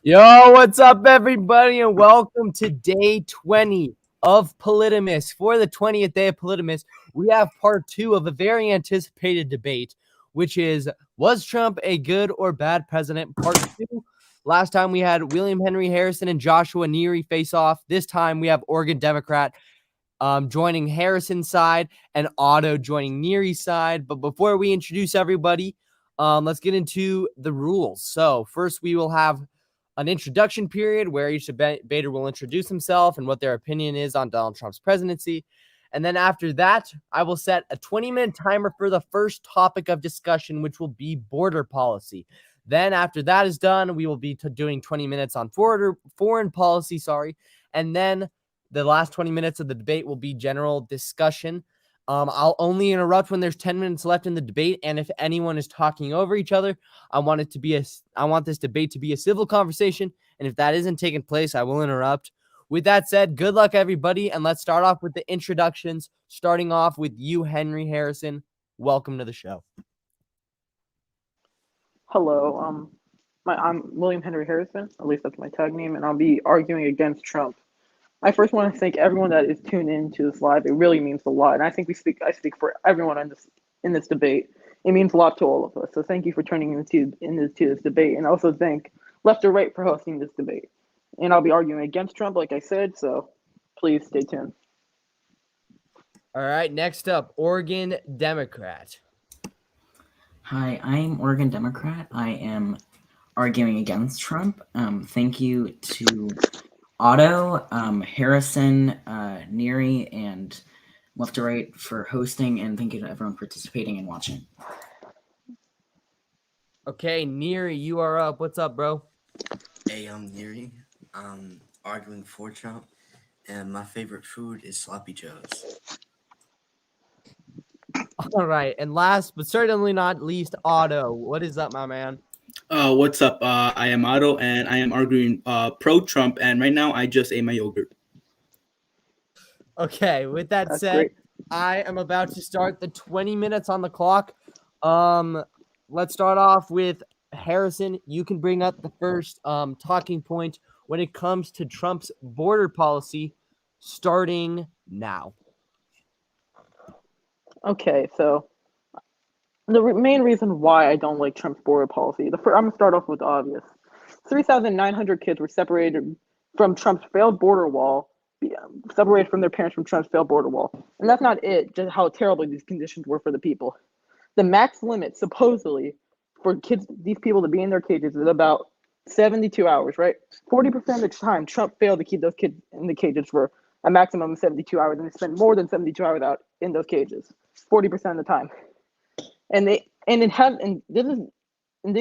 Yo, what's up, everybody, and welcome to day 20 of Polydamus. For the 20th day of Polydamus, we have part 2 of a very anticipated debate, which is, was Trump a good or bad president? Part 2. Last time we had William Henry Harrison and Joshua Neary face off. This time we have Oregon Democrat joining Harrison's side and Otto joining Neary's side. But before we introduce everybody, let's get into the rules. So first we will have an introduction period where each debater will introduce himself and what their opinion is on Donald Trump's presidency. And then after that, I will set a 20-minute timer for the first topic of discussion, which will be border policy. Then after that is done, we will be doing 20 minutes on foreign policy, and then the last 20 minutes of the debate will be general discussion. I'll only interrupt when there's 10 minutes left in the debate, and if anyone is talking over each other, I want this debate to be a civil conversation, and if that isn't taking place, I will interrupt. With that said, good luck, everybody, and let's start off with the introductions, starting off with you, Henry Harrison. Welcome to the show. Hello, I'm William Henry Harrison, at least that's my tag name, and I'll be arguing against Trump. I first want to thank everyone that is tuned in to this live. It really means a lot, and I think I speak for everyone in this debate. It means a lot to all of us. So thank you for turning into this debate, and also thank Left or Right for hosting this debate. And I'll be arguing against Trump, like I said. So please stay tuned. All right, next up, Oregon Democrat. Hi, I'm Oregon Democrat. I am arguing against Trump. Thank you to Otto, Harrison, Neary, and Left to Right for hosting, and thank you to everyone participating and watching. Okay, Neary, you are up. What's up, bro? Hey, I'm Neary. I'm arguing for Trump, and my favorite food is sloppy joes. All right, and last but certainly not least, Otto. What is up, my man? What's up? I am Otto, and I am arguing pro-Trump, and right now I just ate my yogurt. Okay, with that That's said, great. I am about to start the 20 minutes on the clock. Let's start off with Harrison. You can bring up the first talking point when it comes to Trump's border policy, starting now. Okay, so the main reason why I don't like Trump's border policy, I'm going to start off with the obvious. 3,900 kids were separated from Trump's failed border wall, separated from their parents from Trump's failed border wall. And that's not it, just how terrible these conditions were for the people. The max limit, supposedly, for these people to be in their cages is about 72 hours, right? 40% of the time, Trump failed to keep those kids in the cages for a maximum of 72 hours, and they spent more than 72 hours out in those cages, 40% of the time. And this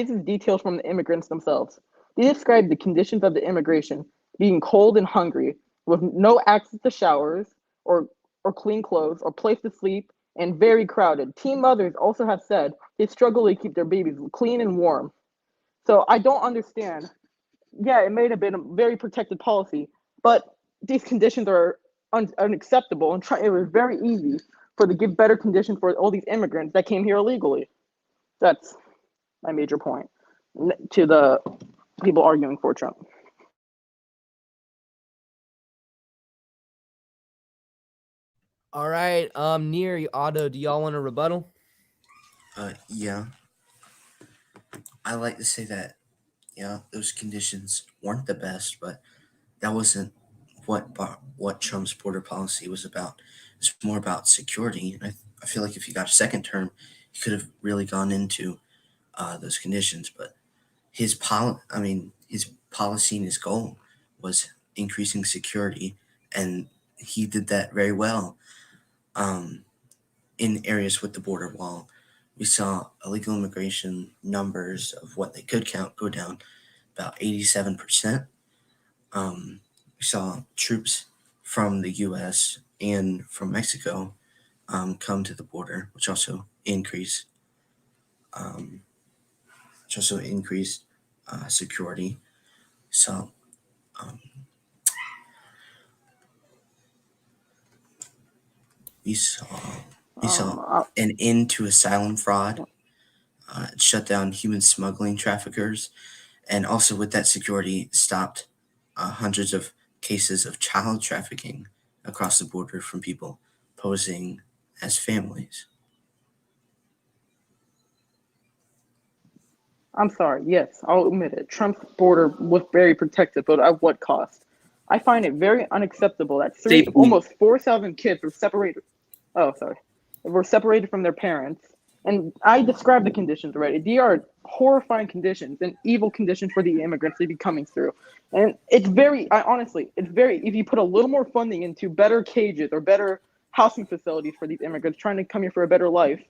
is details from the immigrants themselves. They describe the conditions of the immigration being cold and hungry, with no access to showers or clean clothes or place to sleep, and very crowded. Teen mothers also have said they struggle to keep their babies clean and warm. So I don't understand. Yeah, it may have been a very protected policy, but these conditions are unacceptable, and it was very easy to give better conditions for all these immigrants that came here illegally. That's my major point to the people arguing for Trump. All right, Neary, Otto, do y'all want a rebuttal? Yeah. I like to say that, those conditions weren't the best, but that wasn't what Trump's border policy was about. It's more about security. And I feel like if he got a second term, he could have really gone into those conditions. But his policy and his goal was increasing security, and he did that very well. In areas with the border wall, we saw illegal immigration numbers of what they could count go down about 87%. We saw troops from the U.S. and from Mexico come to the border, which also increased security. So we saw an end to asylum fraud. It shut down human smuggling traffickers, And also with that security stopped hundreds of cases of child trafficking across the border from people posing as families. I'm sorry. Yes, I'll admit it. Trump's border was very protected, but at what cost? I find it very unacceptable that Safely. almost 4,000 kids were separated. Oh, sorry, were separated from their parents. And I described the conditions already. They are horrifying conditions and evil conditions for the immigrants to be coming through. And it's very, honestly, it's very, if you put a little more funding into better cages or better housing facilities for these immigrants trying to come here for a better life,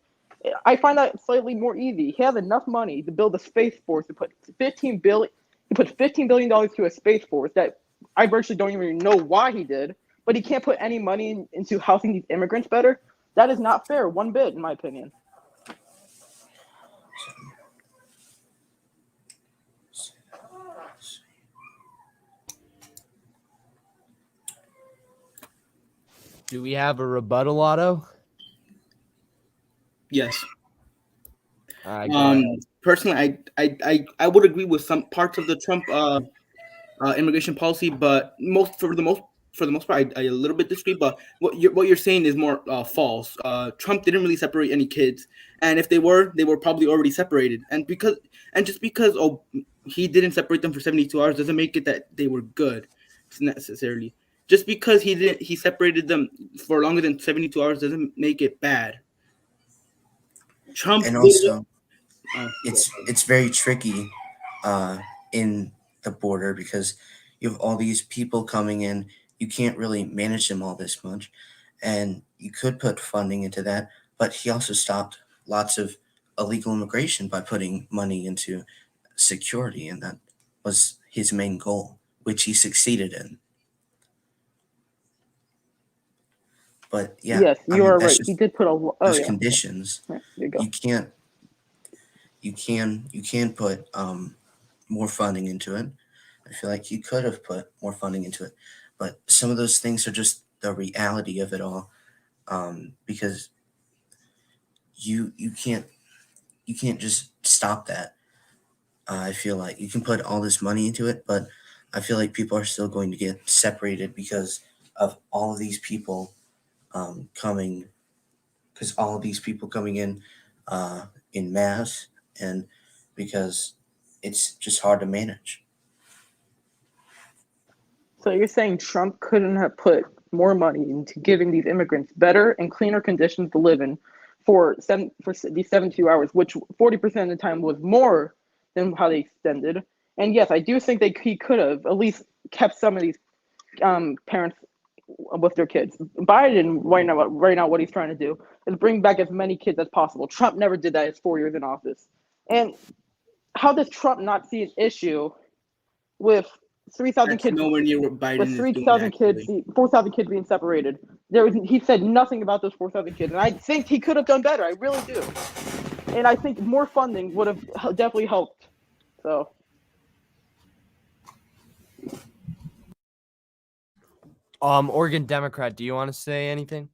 I find that slightly more easy. He has enough money to build a space force to put $15 billion to a space force that I virtually don't even know why he did, but he can't put any money into housing these immigrants better. That is not fair, one bit, in my opinion. Do we have a rebuttal, Otto? Yes. Go ahead. Personally, I would agree with some parts of the Trump immigration policy, but for the most part, I a little bit disagree. But what you're saying is more false. Trump didn't really separate any kids, and if they were probably already separated. And just because he didn't separate them for 72 hours doesn't make it that they were good necessarily. Just because he separated them for longer than 72 hours doesn't make it bad. Trump And also, it's very tricky in the border because you have all these people coming in. You can't really manage them all this much, and you could put funding into that. But he also stopped lots of illegal immigration by putting money into security, and that was his main goal, which he succeeded in. But yeah, Yes, you are right. just He did put those conditions. There you go. You can put more funding into it. I feel like you could have put more funding into it, but some of those things are just the reality of it all, because you can't just stop that. I feel like you can put all this money into it, but I feel like people are still going to get separated because of all of these people coming, because all of these people coming in mass, and because it's just hard to manage. So you're saying Trump couldn't have put more money into giving these immigrants better and cleaner conditions to live in for these 72 hours, which 40% of the time was more than how they extended. And yes, I do think he could have at least kept some of these parents with their kids. Biden right now, what he's trying to do is bring back as many kids as possible. Trump never did that his 4 years in office. And how does Trump not see an issue with 3,000 kids? Nowhere near what Biden with is 3,000 kids, doing, 4,000 kids being separated. He said nothing about those 4,000 kids, and I think he could have done better. I really do. And I think more funding would have definitely helped. So. Oregon Democrat, do you want to say anything?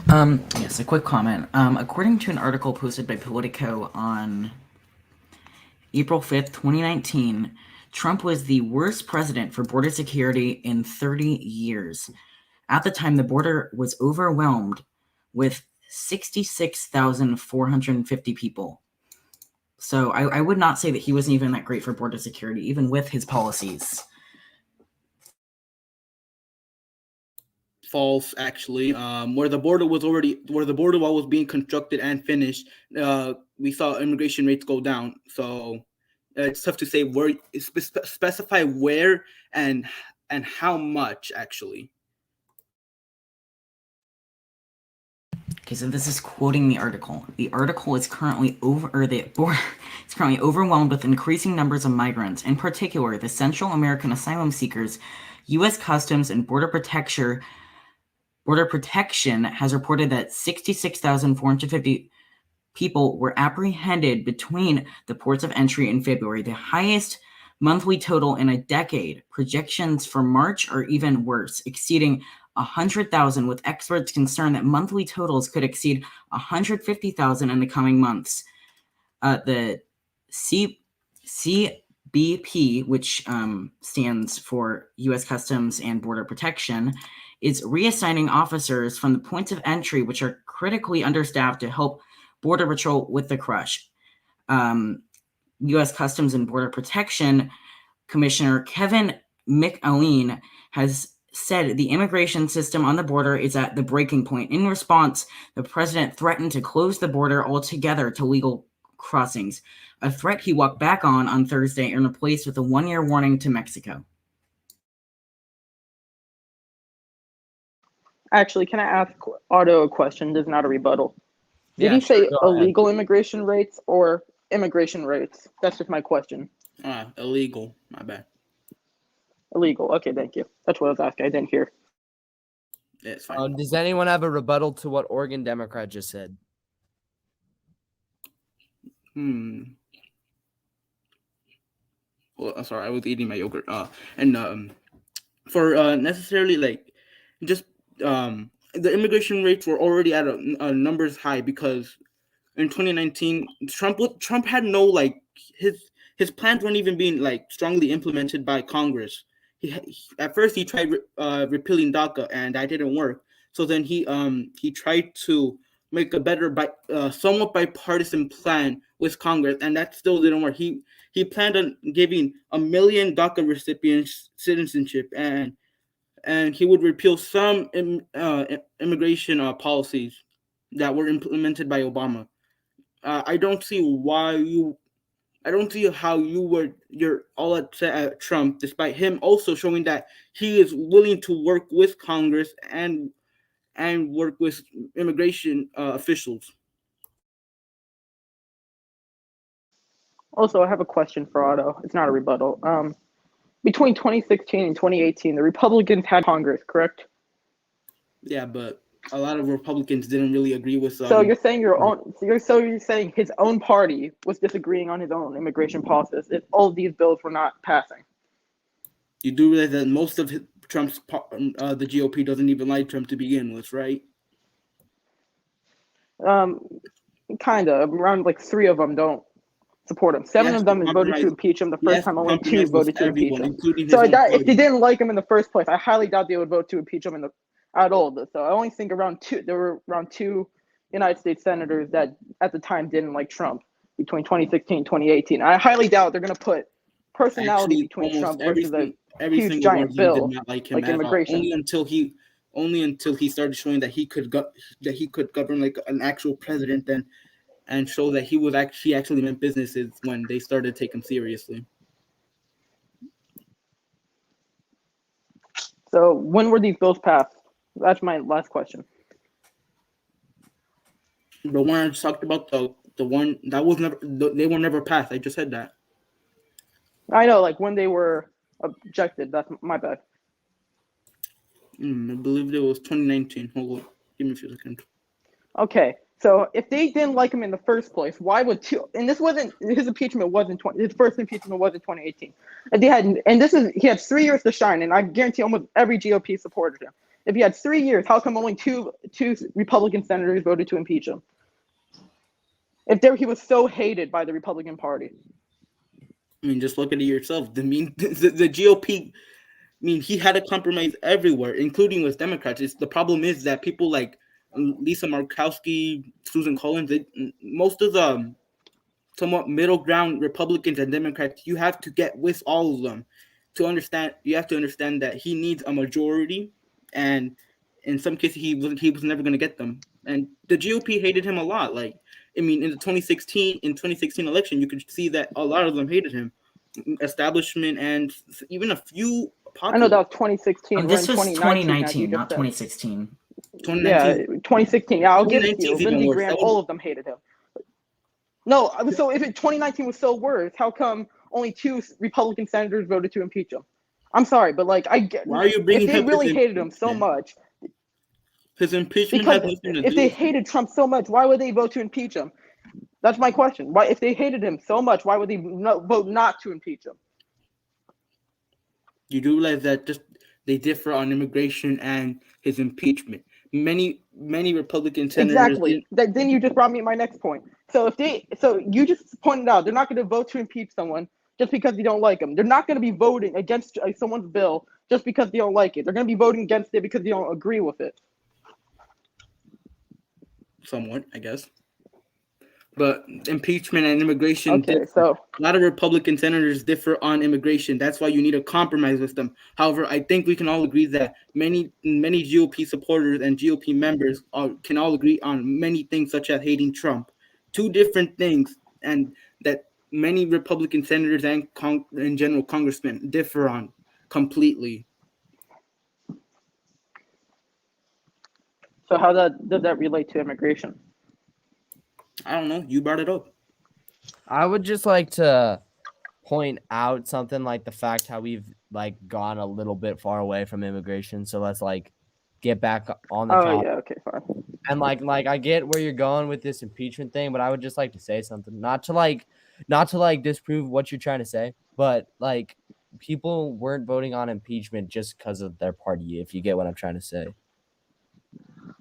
Yes, a quick comment. According to an article posted by Politico on April 5th, 2019, Trump was the worst president for border security in 30 years. At the time, the border was overwhelmed with 66,450 people. So I would not say that he wasn't even that great for border security, even with his policies. False, actually. Where the border wall was being constructed and finished, we saw immigration rates go down. So it's tough to say where, specify where and how much actually. Okay, so this is quoting the article. The article is currently it's currently overwhelmed with increasing numbers of migrants. In particular, the Central American asylum seekers. U.S. Customs and Border Protection has reported that 66,450 people were apprehended between the ports of entry in February, the highest monthly total in a decade. Projections for March are even worse, exceeding 100,000, with experts concerned that monthly totals could exceed 150,000 in the coming months. The CBP, which stands for U.S. Customs and Border Protection, is reassigning officers from the points of entry, which are critically understaffed, to help Border Patrol with the crush. U.S. Customs and Border Protection Commissioner Kevin McAleen has said the immigration system on the border is at the breaking point. In response, the president threatened to close the border altogether to legal crossings, a threat he walked back on Thursday and replaced with a 1-year warning to Mexico. Actually, can I ask Otto a question? This is not a rebuttal. Did Yeah, he say sure, go ahead. illegal immigration rates or immigration rates? That's just my question. Illegal. My bad. Illegal. Okay, thank you. That's what I was asking. I didn't hear. Yeah, it's fine. Does anyone have a rebuttal to what Oregon Democrat just said? Well, I'm sorry, I was eating my yogurt. For necessarily like just the immigration rates were already at a numbers high because in 2019 Trump had no like his plans weren't even being like strongly implemented by Congress. At first he tried repealing DACA and that didn't work. So then he tried to make a better somewhat bipartisan plan with Congress, and that still didn't work. He planned on giving 1 million DACA recipients citizenship, and he would repeal some immigration policies that were implemented by Obama. I don't see how you're all upset at Trump, despite him also showing that he is willing to work with Congress and work with immigration officials. Also, I have a question for Otto. It's not a rebuttal. Between 2016 and 2018, the Republicans had Congress, correct? Yeah, but a lot of Republicans didn't really agree with. So you're saying you're saying his own party was disagreeing on his own immigration policies if all of these bills were not passing. You do realize that most of Trump's the GOP doesn't even like Trump to begin with, right? Kind of. Around like 3 of them don't support him. 7 of them voted to impeach him. The first time only 2 voted to impeach him. So if they didn't like him in the first place, I highly doubt they would vote to impeach him at all. So I only think there were around 2 United States senators that at the time didn't like Trump between 2016 and 2018. I highly doubt they're going to put personality between Trump versus a huge giant bill like immigration. Only until he started showing that he could govern like an actual president then, and show that he actually meant business is when they started to take him seriously. So when were these bills passed? That's my last question. The one I just talked about, the one that was never, they were never passed. I just said that. I know, like when they were objected. That's my bad. I believe it was 2019. Hold on, give me a few seconds. Okay, so if they didn't like him in the first place, why would and this wasn't his impeachment wasn't his first impeachment was in 2018, and he had 3 years to shine, and I guarantee almost every GOP supported him. If he had 3 years, how come only two Republican senators voted to impeach him? He was so hated by the Republican Party. I mean, just look at it yourself. The GOP. I mean, he had to compromise everywhere, including with Democrats. The problem is that people like Lisa Murkowski, Susan Collins, most of the somewhat middle ground Republicans and Democrats, you have to get with all of them to understand. You have to understand that he needs a majority, and in some cases, he was never going to get them. And the GOP hated him a lot. Like, I mean, in the 2016 election, you could see that a lot of them hated him, establishment, and even a few. Popular. I know that was 2016. This was 2019, not 2016. 2019. Yeah, 2016. Yeah, I'll give it to you. Lindsey Graham, all of them hated him. No, so if 2019 was so worse, how come only 2 Republican senators voted to impeach him? I'm sorry, but like I get. Why are you bringing if they really hated him so much? His impeachment because has nothing to do. If they hated Trump so much, why would they vote to impeach him? That's my question. Why, if they hated him so much, why would they vote not to impeach him? You do realize that they differ on immigration and his impeachment. Many Republican senators. Exactly. Then you just brought me my next point. So you just pointed out they're not going to vote to impeach someone just because they don't like them. They're not going to be voting against someone's bill just because they don't like it. They're going to be voting against it because they don't agree with it. Somewhat, I guess. But impeachment and immigration Okay, differ. so A lot of Republican senators differ on immigration. That's why you need a compromise with them. However, I think we can all agree that many GOP supporters and GOP members can all agree on many things, such as hating Trump. Two different things, and that many Republican senators and in general congressmen differ on completely. so how does that relate to immigration? I don't know. You brought it up. I would just like to point out something like the fact how we've like gone a little bit far away from immigration. So let's like get back on the Oh topic. yeah, okay, fine. And like I get where you're going with this impeachment thing, but I would just like to say something, not to disprove what you're trying to say, but like people weren't voting on impeachment just because of their party, if you get what I'm trying to say.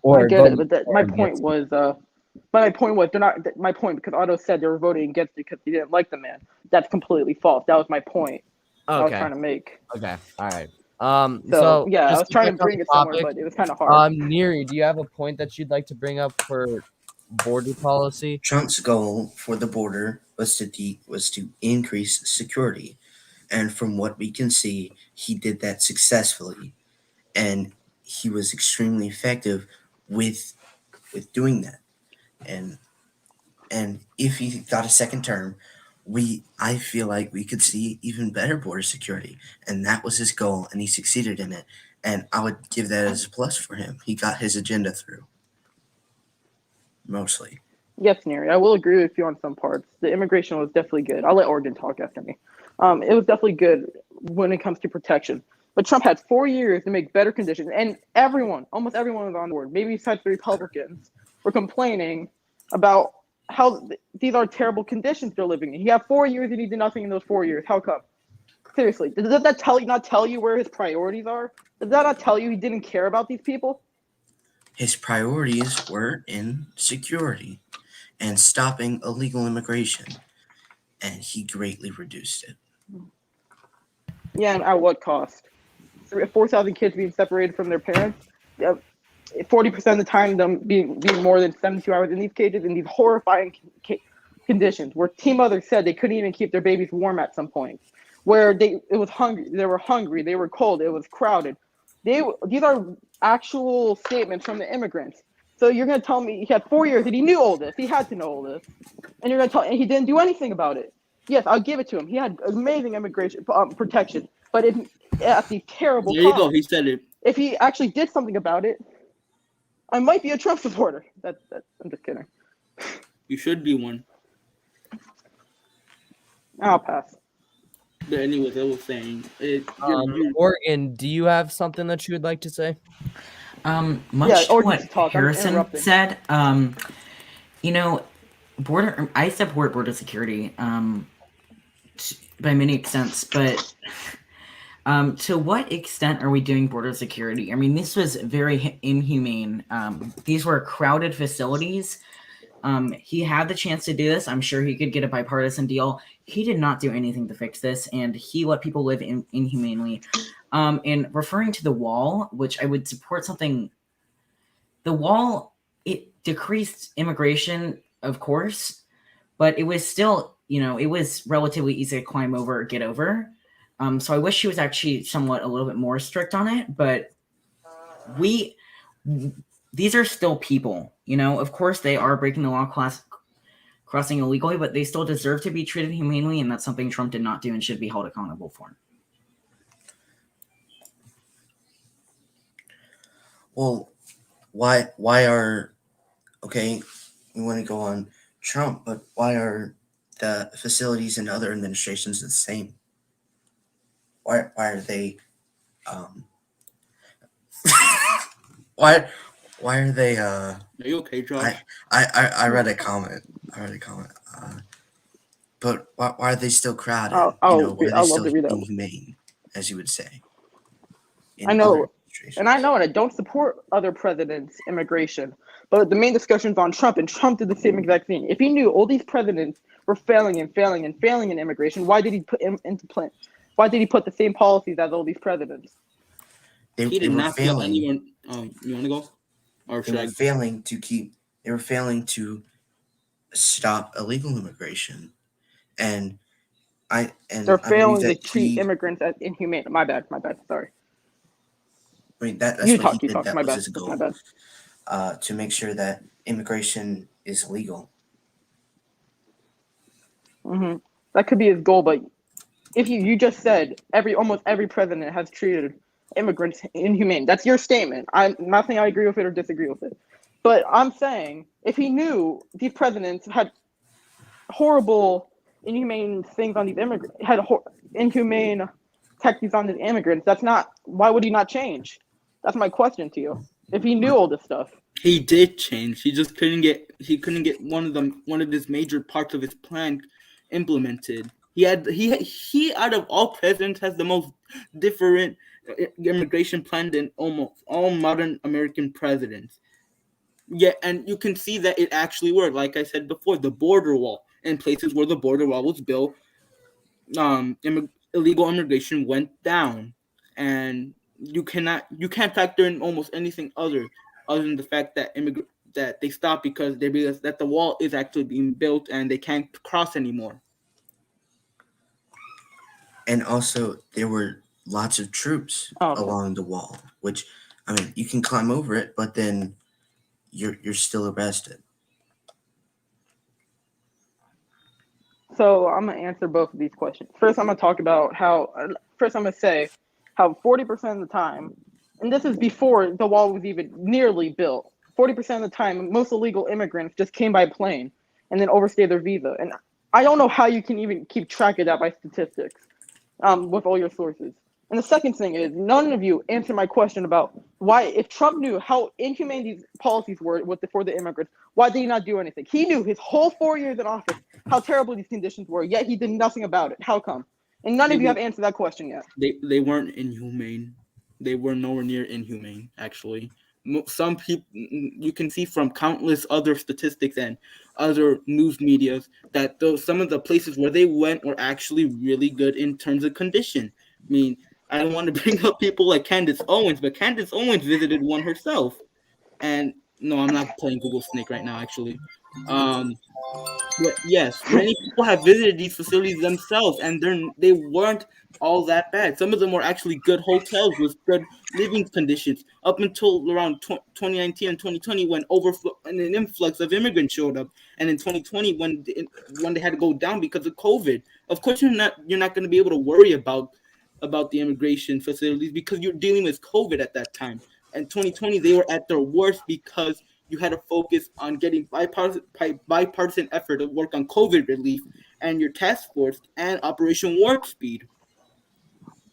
I get it, but my against point was, my point was they're not. My point because Otto said they were voting against it because they didn't like the man. That's completely false. That was my point. I was trying to make. Okay. All right. So yeah, I just was trying to back on bring the it somewhere, topic, but it was kind of hard. Neri, do you have a point that you'd like to bring up for border policy? Trump's goal for the border was to increase security, and from what we can see, he did that successfully, and he was extremely effective with doing that. And if he got a second term, I feel like we could see even better border security, and that was his goal, and he succeeded in it. And I would give that as a plus for him. He got his agenda through, mostly. Yes, Neri, I will agree with you on some parts. The immigration was definitely good. I'll let Oregon talk after me. It was definitely good when it comes to protection. But Trump had 4 years to make better conditions, and almost everyone was on board. Maybe besides the Republicans, were complaining about how these are terrible conditions they're living in. He had 4 years and he did nothing in those 4 years. How come? Seriously, does that not tell you where his priorities are? Does that not tell you he didn't care about these people? His priorities were in security and stopping illegal immigration, and he greatly reduced it. Yeah, and at what cost? 4,000 kids being separated from their parents. 40% of the time, them being more than 72 hours in these cages in these horrifying conditions, where teen mothers said they couldn't even keep their babies warm at some point, where they were hungry, they were cold, it was crowded. These are actual statements from the immigrants. So you're going to tell me he had 4 years and he knew all this, he had to know all this, and you're going to tell, and he didn't do anything about it. Yes, I'll give it to him. He had amazing immigration protection, but at the terrible There you cost. go. He said it. If he actually did something about it, I might be a Trump supporter. I'm just kidding. You should be one. I'll pass. But anyways, I was saying, Oregon, do you have something that you would like to say? Much to what Harrison said, I support border security, by many extents, but to what extent are we doing border security? I mean, this was very inhumane. These were crowded facilities. He had the chance to do this. I'm sure he could get a bipartisan deal. He did not do anything to fix this, and he let people live inhumanely. And referring to the wall, which I would support something, the wall, it decreased immigration, of course, but it was still, it was relatively easy to climb over or get over. So I wish he was actually somewhat a little bit more strict on it, but these are still people, of course they are breaking the law, crossing illegally, but they still deserve to be treated humanely, and that's something Trump did not do and should be held accountable for. Well, okay, we want to go on Trump, but why are the facilities in other administrations the same? Why are they why are they are you okay, Josh? I read a comment. But why are they still crowded? Why are they still inhumane, as you would say? I know, and I don't support other presidents' immigration, But the main discussion is on Trump, and Trump did the same exact thing. If he knew all these presidents were failing in immigration, why did he put into plan? Why did he put the same policies as all these presidents? He did not feel anyone. You want to go, or They should were I? failing to keep. They were failing to stop illegal immigration, and They're I believe failing to that treat immigrants as inhumane. My bad. Sorry. I mean that's You what he talk. You did. talk. That My was bad. his My goal, bad. to make sure that immigration is legal. That could be his goal, but if you just said almost every president has treated immigrants inhumane. That's your statement. I'm not saying I agree with it or disagree with it, but I'm saying if he knew these presidents had horrible, inhumane things on these immigrants, inhumane tactics on these immigrants, that's not. Why would he not change? That's my question to you. If he knew all this stuff, He did change. He just couldn't get. He couldn't get one of his major parts of his plan implemented. He out of all presidents has the most different immigration plan than almost all modern American presidents. Yeah, and you can see that it actually worked. Like I said before, the border wall in places where the border wall was built, illegal immigration went down, and you can't factor in almost anything other than the fact that that they stopped because they realized that the wall is actually being built and they can't cross anymore. And also, there were lots of troops along the wall, which, I mean, you can climb over it, but then you're still arrested. So I'm gonna answer both of these questions. First, I'm gonna talk about how. First, I'm gonna say how 40% of the time, and this is before the wall was even nearly built. 40% of the time, most illegal immigrants just came by plane and then overstayed their visa. And I don't know how you can even keep track of that by statistics, with all your sources. And the second thing is, none of you answer my question about why, if Trump knew how inhumane these policies were for the immigrants, why did he not do anything? He knew his whole 4 years in office how terrible these conditions were, yet he did nothing about it. How come? And none of you have answered that question yet. They weren't inhumane. They were nowhere near inhumane, actually. Some people, you can see from countless other statistics and other news medias that some of the places where they went were actually really good in terms of condition. I mean, I don't want to bring up people like Candace Owens, but Candace Owens visited one herself. And no, I'm not playing Google Snake right now, actually. But yes, many people have visited these facilities themselves, and they weren't all that bad. Some of them were actually good hotels with good living conditions up until around 2019 and 2020 when an influx of immigrants showed up, and in 2020 when they had to go down because of COVID. Of course, you're not going to be able to worry about the immigration facilities because you're dealing with COVID at that time. And 2020 they were at their worst because you had to focus on getting bipartisan effort to work on COVID relief and your task force and Operation Warp Speed.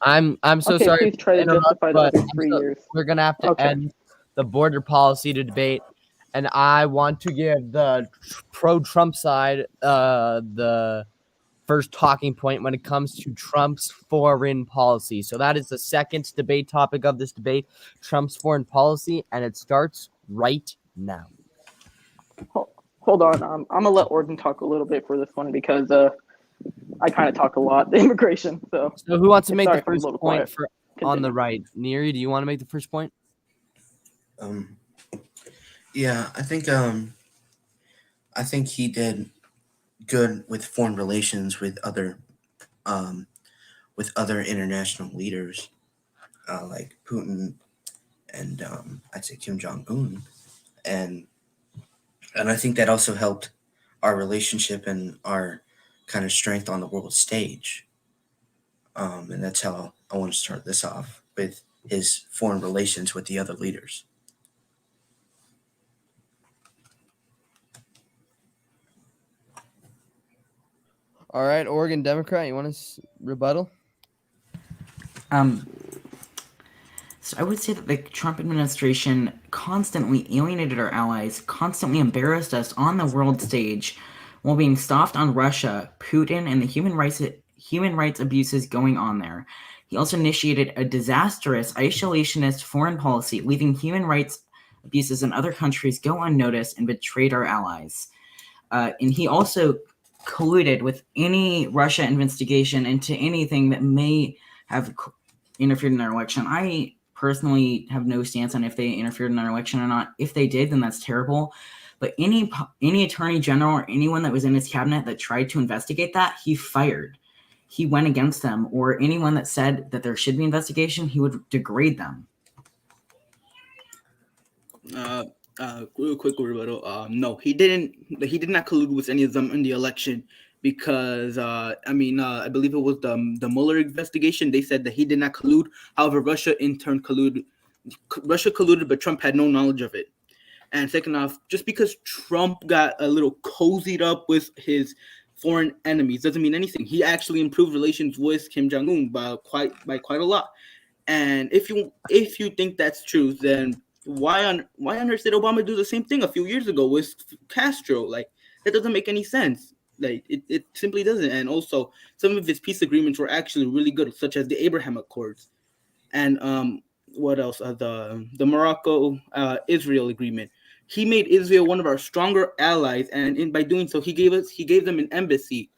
I'm so okay, sorry. Please try to justify that in 3 years. We're gonna have to end the border policy debate, and I want to give the pro-Trump side the first talking point when it comes to Trump's foreign policy. So that is the second debate topic of this debate, Trump's foreign policy, and it starts right now. Hold on. I'm gonna let Orden talk a little bit for this one because I kind of talk a lot immigration. So who wants to make the first point quiet. on the right? Neri, do you want to make the first point? Yeah, I think he did good with foreign relations with other international leaders, like Putin and I'd say Kim Jong-un, and I think that also helped our relationship and our kind of strength on the world stage. And that's how I want to start this off, with his foreign relations with the other leaders. All right, Oregon Democrat, you want to rebuttal? So I would say that the Trump administration constantly alienated our allies, constantly embarrassed us on the world stage, while being soft on Russia, Putin, and the human rights abuses going on there. He also initiated a disastrous isolationist foreign policy, leaving human rights abuses in other countries go unnoticed and betrayed our allies. And he also colluded with any Russia investigation into anything that may have interfered in our election. I personally have no stance on if they interfered in our election or not. If they did, then that's terrible. But any attorney general or anyone that was in his cabinet that tried to investigate that, he fired. He went against them. Or anyone that said that there should be investigation, he would degrade them. Real quick rebuttal. No, he didn't. He did not collude with any of them in the election because I believe it was the Mueller investigation. They said that he did not collude. However, Russia in turn colluded. Russia colluded, but Trump had no knowledge of it. And second off, just because Trump got a little cozied up with his foreign enemies doesn't mean anything. He actually improved relations with Kim Jong-un by quite a lot. And if you think that's true, then why on earth did Obama do the same thing a few years ago with Castro? Like, that doesn't make any sense. Like, it simply doesn't. And also, some of his peace agreements were actually really good, such as the Abraham Accords. And what else? The Morocco Israel agreement. He made Israel one of our stronger allies, and by doing so, he gave them an embassy.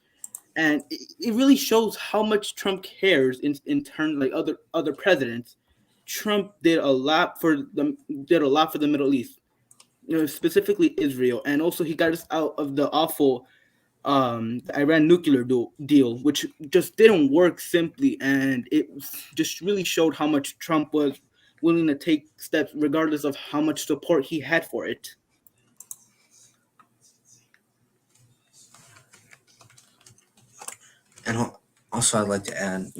And it really shows how much Trump cares in turn, like other presidents. Trump did a lot for the Middle East, specifically Israel, and also he got us out of the awful Iran nuclear deal, which just didn't work simply, and it just really showed how much Trump was willing to take steps, regardless of how much support he had for it. And also, I'd like to add,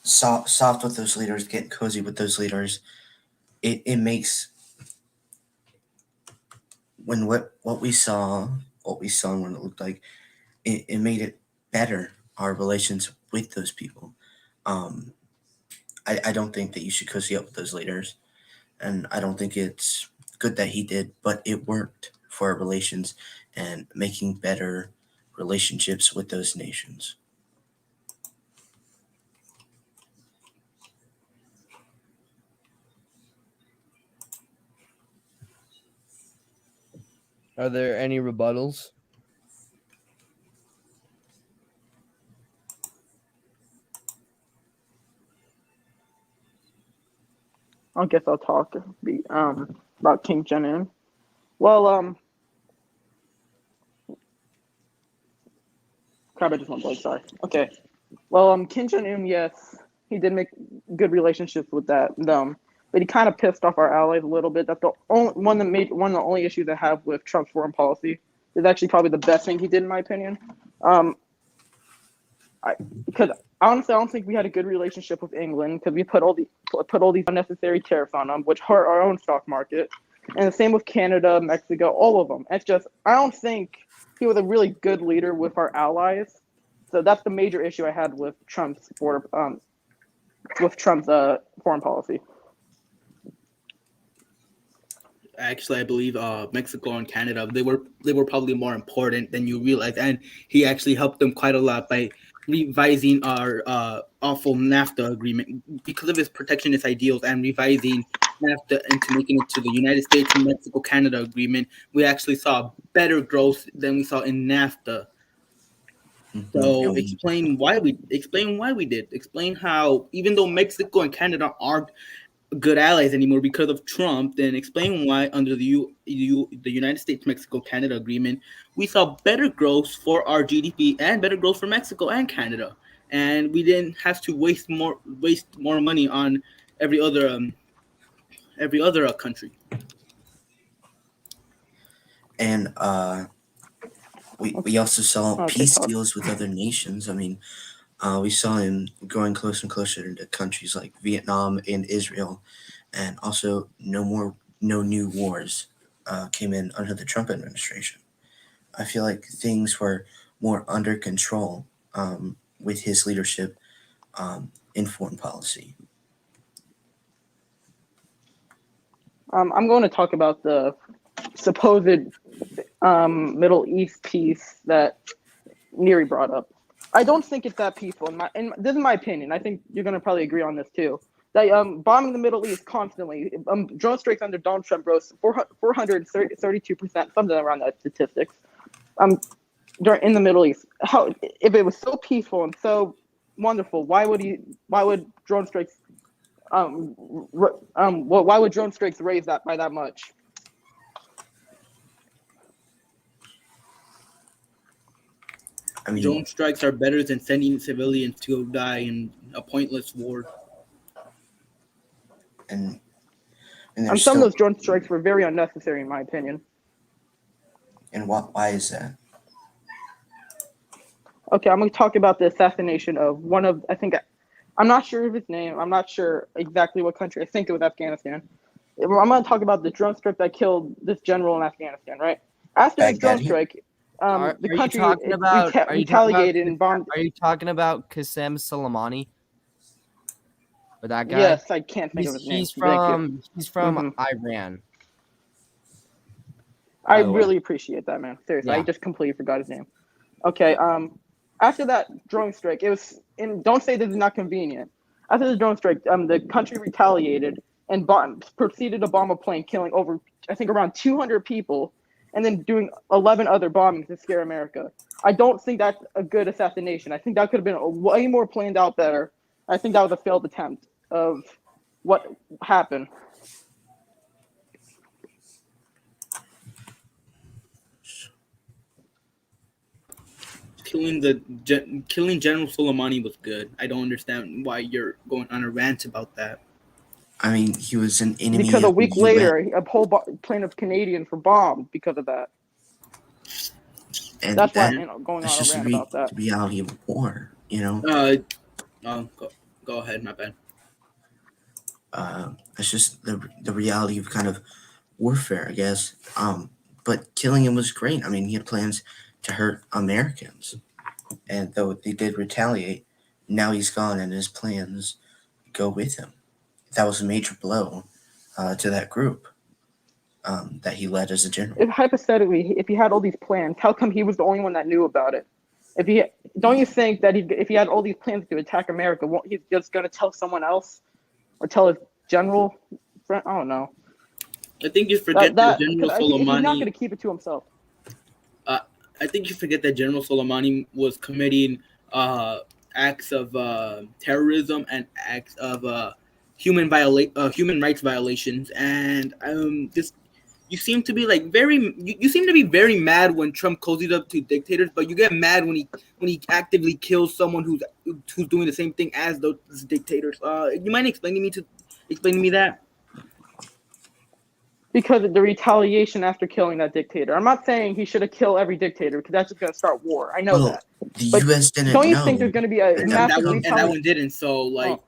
soft with those leaders, getting cozy with those leaders. It makes when what we saw and what it looked like, it made it better, our relations with those people. I don't think that you should cozy up with those leaders, and I don't think it's good that he did, but it worked for our relations and making better relationships with those nations. Are there any rebuttals? I guess I'll talk about Kim Jong-un. Well, crap, I just went blank. Sorry. Okay. Well, Kim Jong-un, yes, he did make good relationships with them, but he kind of pissed off our allies a little bit. That's the only one of the only issues I have with Trump's foreign policy. Is actually probably the best thing he did, in my opinion. Because honestly, I don't think we had a good relationship with England because we put all these unnecessary tariffs on them, which hurt our own stock market. And the same with Canada, Mexico, all of them. It's just, I don't think he was a really good leader with our allies. So that's the major issue I had with Trump's foreign policy. Actually, I believe Mexico and Canada, they were probably more important than you realize, and he actually helped them quite a lot by revising our awful NAFTA agreement because of his protectionist ideals, and revising NAFTA into making it to the United States and Mexico Canada agreement. We actually saw better growth than we saw in NAFTA. So explain why we did. Explain how, even though Mexico and Canada aren't good allies anymore because of Trump, then explain why under the United States Mexico Canada agreement we saw better growth for our GDP and better growth for Mexico and Canada, and we didn't have to waste more money on every other country. And we also saw peace deals with other nations. I mean, we saw him growing closer and closer to countries like Vietnam and Israel, and also no new wars came in under the Trump administration. I feel like things were more under control with his leadership in foreign policy. I'm going to talk about the supposed Middle East peace that Neri brought up. I don't think it's that peaceful. And this is my opinion. I think you're going to probably agree on this too. They bombing the Middle East constantly. Drone strikes under Donald Trump rose 432%, something around that statistics. In the Middle East, how if it was so peaceful and so wonderful, why would drone strikes why would drone strikes raise that by that much? I mean, Drone strikes are better than sending civilians to die in a pointless war. and Some of those drone strikes were very unnecessary, in my opinion. And why is that? Okay, I'm going to talk about the assassination of one of, I'm not sure of his name. I'm not sure exactly what country. I think it was Afghanistan. I'm going to talk about the drone strike that killed this general in Afghanistan, right? After this drone strike, the country retaliated and bombed. Are you talking about Qasem Soleimani? Or that guy? Yes, I can't think of his name. He's from Iran. I really appreciate that, man. Seriously, Yeah. I just completely forgot his name. Okay, after that drone strike, it was don't say this is not convenient. After the drone strike, the country retaliated and proceeded to bomb a plane, killing over, I think, around 200 people, and then doing 11 other bombings to scare America. I don't think that's a good assassination. I think that could have been way more planned out better. I think that was a failed attempt of what happened. Killing General Soleimani was good. I don't understand why you're going on a rant about that. I mean, he was an enemy. Because a week later, a whole plane of Canadians were bombed because of that. And that's why going on just a rant about that. The reality of war, Go ahead, my bad. It's just the reality of kind of warfare, I guess. But killing him was great. I mean, he had plans to hurt Americans, and though they did retaliate, now he's gone, and his plans go with him. That was a major blow to that group that he led as a general. Hypothetically, if he had all these plans, how come he was the only one that knew about it? Don't you think that if he had all these plans to attack America, he's just going to tell someone else or tell his general friend? I don't know. I think you forget that General Soleimani. He's not going to keep it to himself. I think you forget that General Soleimani was committing acts of terrorism and acts of human rights violations, and you seem to be very mad when Trump cozies up to dictators, but you get mad when he actively kills someone who's doing the same thing as those dictators. You mind explaining to me that? Because of the retaliation after killing that dictator. I'm not saying he should have killed every dictator because that's just going to start war. I know that. The but U.S. didn't don't you know. think there's going to be a massive retaliation? And that one didn't. So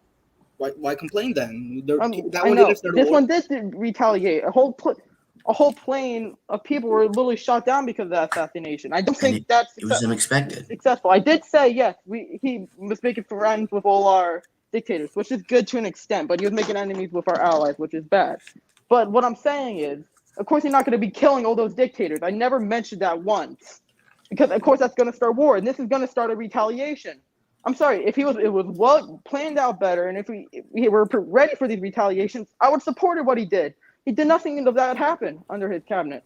why complain then? I know this one did retaliate. A whole plane of people were literally shot down because of that assassination. I don't think it was unexpected. Successful. I did say yes. He was making friends with all our dictators, which is good to an extent. But he was making enemies with our allies, which is bad. But what I'm saying is, of course, he's not going to be killing all those dictators. I never mentioned that once, because of course that's going to start war, and this is going to start a retaliation. I'm sorry, if it was well planned out better, and if we were ready for these retaliations, I would support what he did. He did nothing of that happen under his cabinet.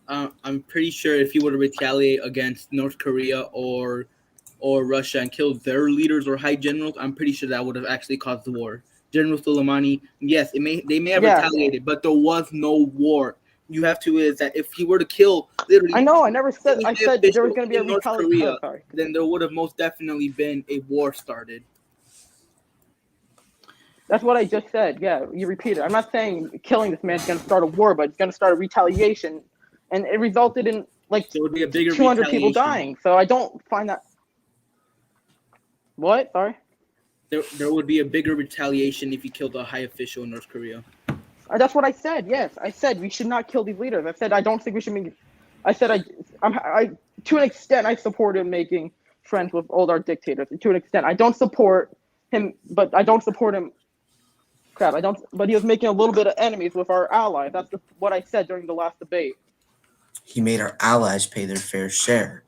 I'm pretty sure if he would retaliate against North Korea or Russia and killed their leaders or high generals, I'm pretty sure that would have actually caused the war. General Soleimani, yes, they may have retaliated, but there was no war. You have to is that if he were to kill literally, I know. I said there was going to be a retaliation. Then there would have most definitely been a war started. That's what I just said. Yeah, you repeated. I'm not saying killing this man is going to start a war, but it's going to start a retaliation, and it resulted in like so it would be a bigger 200 people dying. So I don't find that. What? Sorry. There would be a bigger retaliation if you killed a high official in North Korea. That's what I said. Yes, I said we should not kill these leaders. I said I don't think we should make. I said I to an extent I supported making friends with all our dictators. To an extent, I don't support him, but I don't support him. Crap, I don't. But he was making a little bit of enemies with our allies. That's what I said during the last debate. He made our allies pay their fair share,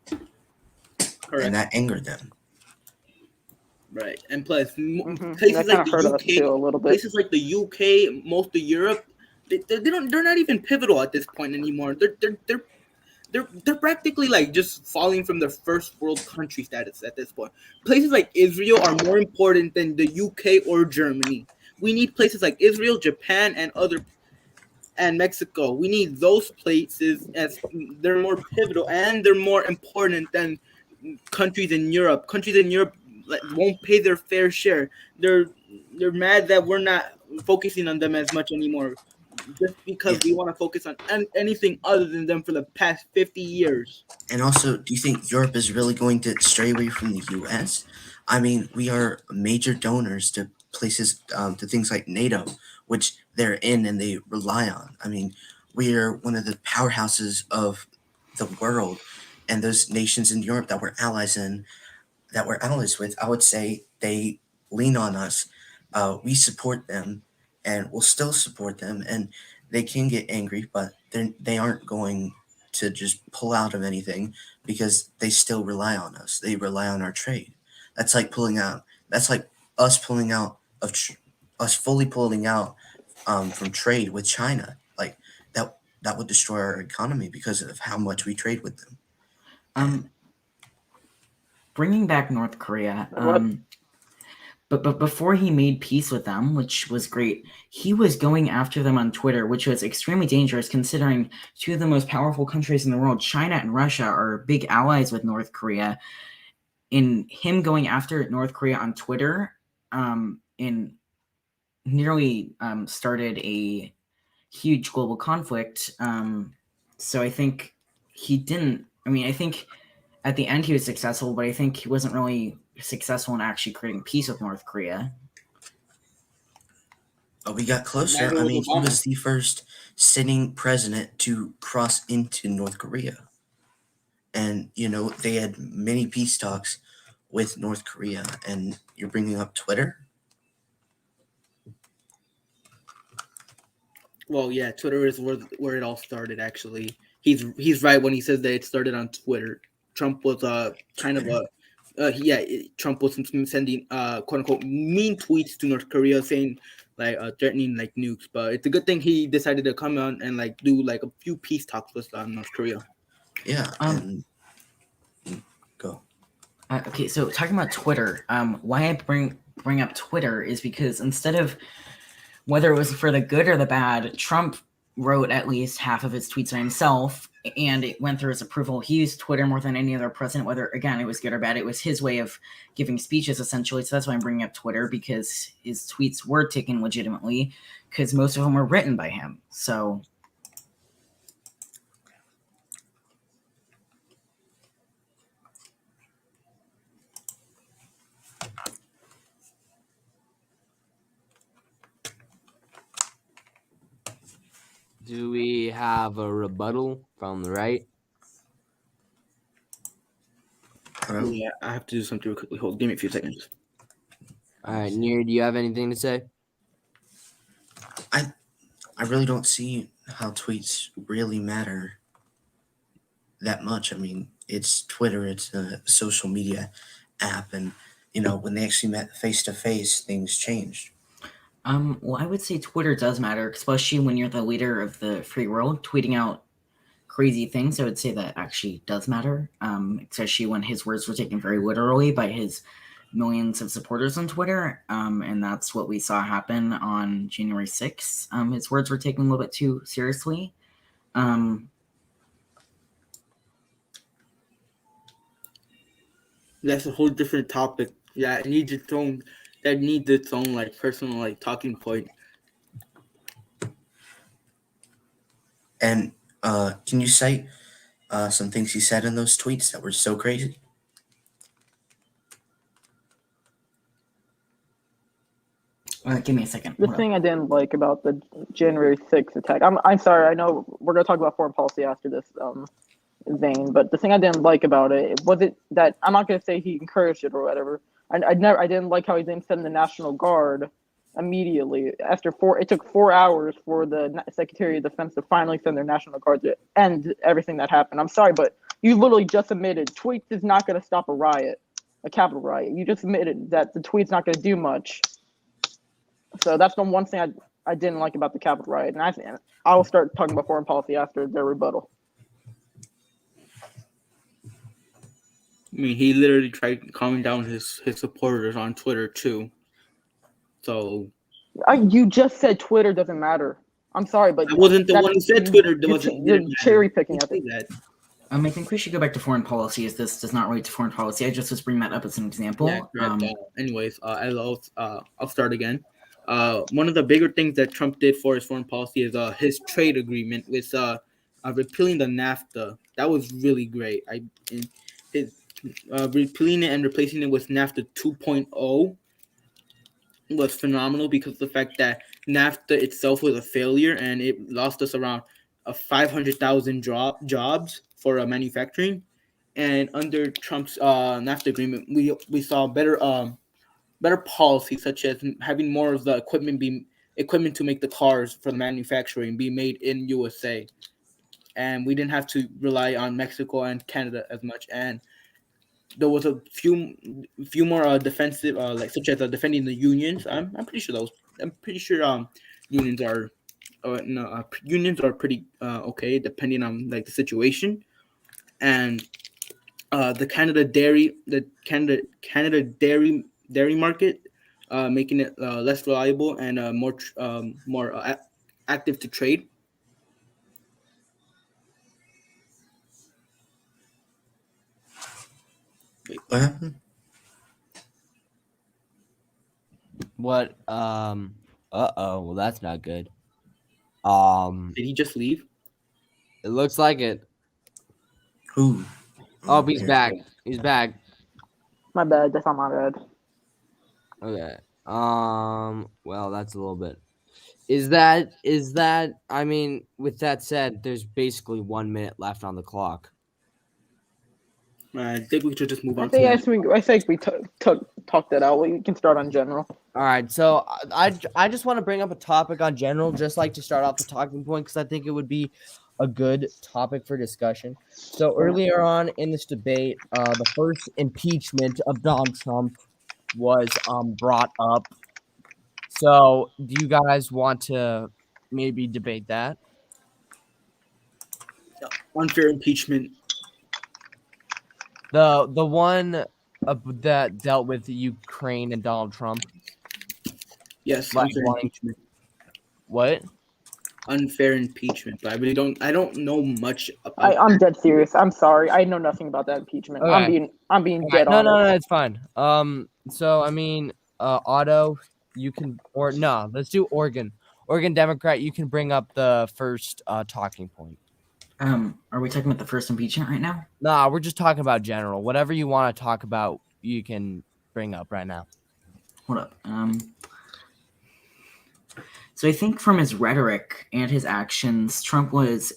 Correct. and that angered them. Right, and plus That places like kind of the hurt us too a UK, little bit. places like the UK, most of Europe, they're not even pivotal at this point anymore. They're practically like just falling from their first world country status at this point. Places like Israel are more important than the UK or Germany. We need places like Israel, Japan, and Mexico. We need those places as they're more pivotal and they're more important than countries in Europe. Countries in Europe won't pay their fair share. They're mad that we're not focusing on them as much anymore, just because Yeah. we want to focus on anything other than them for the past 50 years. And also, do you think Europe is really going to stray away from the U.S.? I mean, we are major donors to places, to things like NATO, which they're in and they rely on. I mean, we are one of the powerhouses of the world, and those nations in Europe that we're allies in, that we're allies with, I would say they lean on us. We support them, and we'll still support them. And they can get angry, but they aren't going to just pull out of anything because they still rely on us. They rely on our trade. That's like pulling out. That's like us pulling out of us fully pulling out from trade with China. Like that would destroy our economy because of how much we trade with them. Bringing back North Korea. What? But before he made peace with them, which was great, he was going after them on Twitter, which was extremely dangerous considering two of the most powerful countries in the world, China and Russia, are big allies with North Korea. In him going after North Korea on Twitter, nearly started a huge global conflict. So I think he didn't. I mean, I think at the end he was successful, but I think he wasn't really successful in actually creating peace with North Korea. Oh, we got closer. Neither I was mean, he Obama. was the first sitting president to cross into North Korea. And, they had many peace talks with North Korea. And you're bringing up Twitter? Well, yeah, Twitter is where it all started. Actually, he's right when he says that it started on Twitter. Trump was kind of a Trump was sending quote unquote mean tweets to North Korea saying like threatening like nukes. But it's a good thing he decided to come on and like do like a few peace talks with North Korea. Yeah. And go. Okay, so talking about Twitter, why I bring up Twitter is because instead of whether it was for the good or the bad, Trump wrote at least half of his tweets by himself, and it went through his approval. He used Twitter more than any other president, whether, again, it was good or bad. It was his way of giving speeches, essentially. So that's why I'm bringing up Twitter, because his tweets were taken legitimately, because most of them were written by him. So... Do we have a rebuttal from the right? Hello? Yeah, I have to do something real quickly. Hold, give me a few seconds. All right, Near, do you have anything to say? I really don't see how tweets really matter that much. I mean, it's Twitter, it's a social media app, and when they actually met face to face, things changed. Well, I would say Twitter does matter, especially when you're the leader of the free world, tweeting out crazy things. I would say that actually does matter, especially when his words were taken very literally by his millions of supporters on Twitter, and that's what we saw happen on January 6th. His words were taken a little bit too seriously. That's a whole different topic. Yeah, it needs its own. That needs its own like personal like talking point. And can you cite some things he said in those tweets that were so crazy? Give me a second. The thing I didn't like about the January 6th attack, I'm sorry, I know we're going to talk about foreign policy after this, Zane, but the thing I didn't like about it was it that I'm not going to say he encouraged it or whatever. I didn't like how he didn't send the National Guard immediately after it took 4 hours for the Secretary of Defense to finally send their National Guard to end everything that happened. I'm sorry, but you literally just admitted tweets is not going to stop a riot. a Capitol riot. You just admitted that the tweet's not going to do much. So that's the one thing I didn't like about the Capitol riot, and I will start talking about foreign policy after their rebuttal. I mean, he literally tried calming down his supporters on Twitter too. So You just said Twitter doesn't matter. I'm sorry, but I wasn't the one who said Twitter you're cherry picking at it. That. I think we should go back to foreign policy, as this does not relate to foreign policy. I just was bringing that up as an example. Yeah, anyways, I'll start again. One of the bigger things that Trump did for his foreign policy is his trade agreement with repealing the NAFTA. That was really great. Repealing it and replacing it with NAFTA 2.0 was phenomenal because of the fact that NAFTA itself was a failure and it lost us around 500,000 jobs for manufacturing. And under Trump's NAFTA agreement, we saw better policies, such as having more of the equipment to make the cars for the manufacturing be made in USA, and we didn't have to rely on Mexico and Canada as much. And there was a few more defensive, like such as defending the unions. I'm pretty sure unions are unions are pretty okay depending on like the situation. And the Canada dairy market, making it less reliable and more active to trade. Wait, what happened? What? Well, that's not good. Did he just leave? It looks like it. Who? Oh, he's here. back. He's back. My bad. That's not my bad. Okay. Well, that's a little bit. Is that? I mean, with that said, there's basically 1 minute left on the clock. I think we should just move on. I think we talked that out. We can start on general. All right. So I just want to bring up a topic on general, just like to start off the talking point, because I think it would be a good topic for discussion. So earlier on in this debate, the first impeachment of Donald Trump was brought up. So do you guys want to maybe debate that? Unfair impeachment. The one that dealt with Ukraine and Donald Trump. Yes, Like unfair wanting- impeachment. What? Unfair impeachment. But I don't know much about. I'm dead serious. I'm sorry. I know nothing about that impeachment. Okay. I'm being Okay, dead no, honest. no, it's fine. So I mean, Otto, you can, or no, let's do Oregon. Oregon Democrat, you can bring up the first talking point. Are we talking about the first impeachment right now? Nah, we're just talking about general. Whatever you want to talk about, you can bring up right now. Hold up. So I think from his rhetoric and his actions, Trump was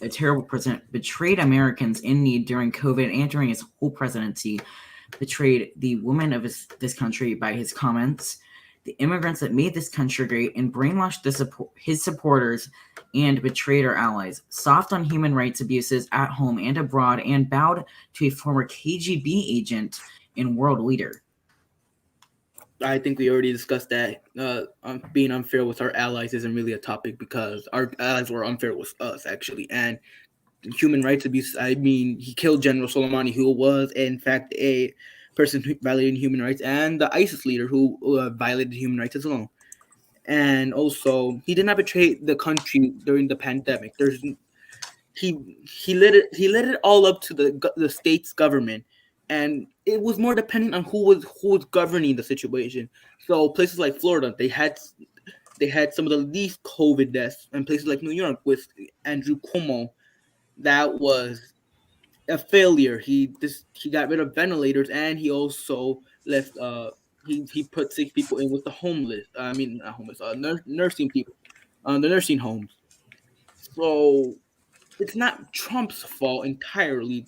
a terrible president, betrayed Americans in need during COVID and during his whole presidency, betrayed the women of this country by his comments, the immigrants that made this country great, and brainwashed his supporters and betrayed our allies, soft on human rights abuses at home and abroad, and bowed to a former KGB agent and world leader. I think we already discussed that being unfair with our allies isn't really a topic because our allies were unfair with us, actually. And human rights abuse, I mean, he killed General Soleimani, who was, in fact, a person who violated human rights, and the ISIS leader who violated human rights as well. And also, he did not betray the country during the pandemic. He let it all up to the state's government, and it was more depending on who was governing the situation. So places like Florida, they had some of the least COVID deaths, and places like New York with Andrew Cuomo, that was a failure. He got rid of ventilators, and he also left. He put sick people in with the homeless. I mean, not homeless. Nursing people, the nursing homes. So it's not Trump's fault entirely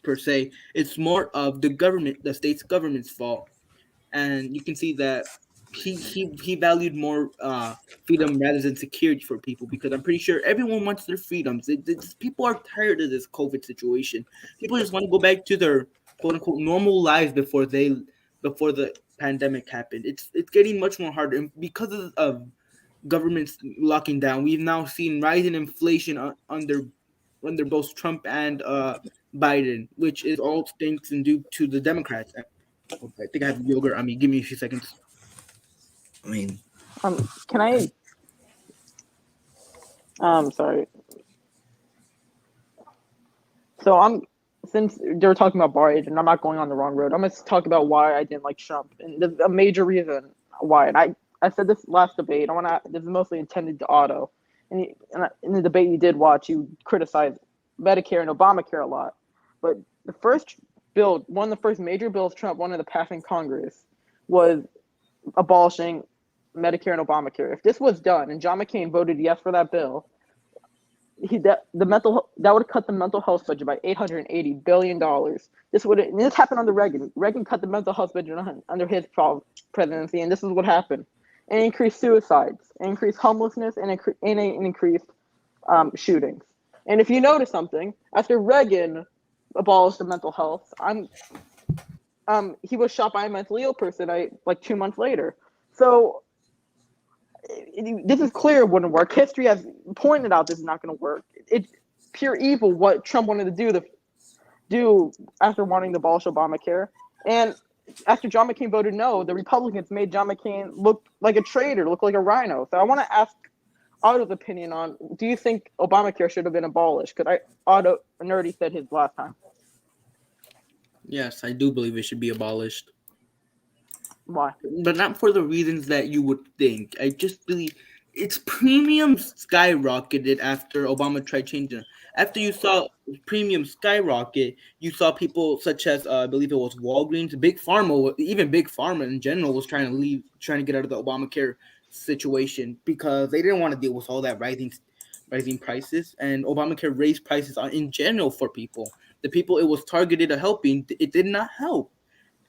per se. It's more of the state's government's fault, and you can see that he valued more freedom rather than security for people, because I'm pretty sure everyone wants their freedoms. People are tired of this COVID situation. People just want to go back to quote unquote normal lives before the pandemic happened. It's getting much more harder, and because of governments locking down, we've now seen rising inflation under both Trump and Biden, which is all thanks and due to the Democrats. I think I have yogurt. I mean, give me a few seconds. I mean, Can I? Sorry. So since they were talking about Biden, and I'm not going on the wrong road, I'm gonna talk about why I didn't like Trump, and there's a major reason why. And I said this last debate. This is mostly intended to Otto, in the debate you did watch, you criticized Medicare and Obamacare a lot, but the first bill, one of the first major bills Trump wanted to pass in Congress, was abolishing Medicare and Obamacare. If this was done, and John McCain voted yes for that bill, that would cut the mental health budget by $880 billion. This happened under Reagan. Reagan cut the mental health budget under his presidency, and this is what happened. It increased suicides, increased homelessness, and increased shootings. And if you notice something, after Reagan abolished the mental health, he was shot by a mentally ill person like 2 months later. So this is clear it wouldn't work. History has pointed out this is not going to work. It's pure evil what Trump wanted to do after wanting to abolish Obamacare. And after John McCain voted no, the Republicans made John McCain look like a traitor, look like a rhino. So I want to ask Otto's opinion on, do you think Obamacare should have been abolished? Because Otto Nerdy said his last time. Yes, I do believe it should be abolished. Why? But not for the reasons that you would think. I just believe its premium skyrocketed after Obama tried changing it. After you saw premium skyrocket, you saw people such as I believe it was Walgreens, Big Pharma, even Big Pharma in general was trying to get out of the Obamacare situation because they didn't want to deal with all that rising prices, and Obamacare raised prices in general for people. The people it was targeted at helping, it did not help.